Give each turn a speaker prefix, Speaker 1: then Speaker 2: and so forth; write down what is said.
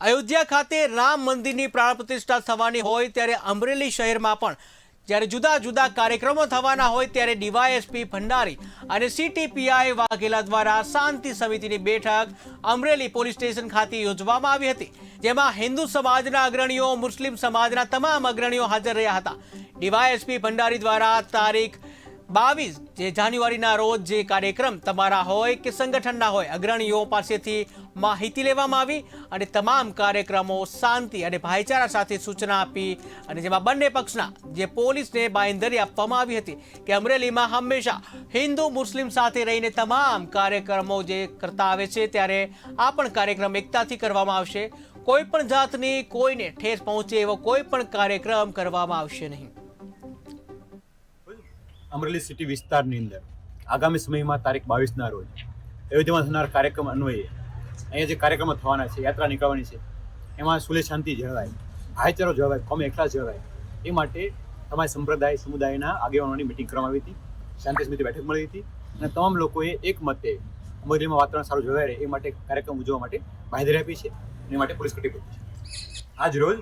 Speaker 1: અયોધ્યા ખાતે રામ મંદિરની પ્રાણ પ્રતિષ્ઠા થવાની હોય ત્યારે અમરેલી શહેરમાં પણ જ્યારે જુદા જુદા કાર્યક્રમો થવાના હોય ત્યારે ડીવાયએસપી ભંડારી અને સીટીપીઆઈ વાઘેલા દ્વારા શાંતિ સમિતિની બેઠક અમરેલી પોલીસ સ્ટેશન ખાતે યોજવામાં આવી હતી, જેમાં હિન્દુ સમાજના અગ્રણીઓ, મુસ્લિમ સમાજના તમામ અગ્રણીઓ હાજર રહ્યા હતા। ડીવાયએસપી ભંડારી દ્વારા તારીખ 22 જાન્યુઆરીના રોજ જે કાર્યક્રમ તમારા હોય કે સંગઠનના હોય અગ્રણીઓ પાસેથી માહિતી લેવામાં આવી અને તમામ કાર્યક્રમો શાંતિ અને ભાઈચારા સાથે સૂચના આપી અને જેમાં બંને પક્ષના જે પોલીસને બાંયધરી આપવામાં આવી હતી કે અમરેલીમાં હંમેશા હિન્દુ મુસ્લિમ સાથે રહીને તમામ કાર્યક્રમો જે કરતા આવે છે ત્યારે આ પણ કાર્યક્રમ એકતાથી કરવામાં આવશે। કોઈ પણ જાતની કોઈને ઠેસ પહોંચે એવો કોઈ પણ કાર્યક્રમ કરવામાં આવશે નહીં।
Speaker 2: અમરેલી સિટી વિસ્તારની અંદર આગામી સમયમાં તારીખ 22ના રોજ અયોધ્યામાં થનાર કાર્યક્રમ અન્વયે અહીંયા જે કાર્યક્રમો થવાના છે, યાત્રા નીકળવાની છે, એમાં સુલે શાંતિ જળવાય, ભાઈચારો જળવાય, કોમ એકલા જળવાય, એ માટે તમારા સંપ્રદાય સમુદાયના આગેવાનોની મિટિંગ કરવામાં આવી હતી, શાંતિ સમિતિ બેઠક મળી હતી અને તમામ લોકોએ એક મતે અમરેલીમાં વાતાવરણ સારું જળવાય રહે એ માટે કાર્યક્રમ ઉજવવા માટે બાંહેધરી આપી છે અને એ માટે પોલીસ કટિબદ્ધ છે। આજ રોજ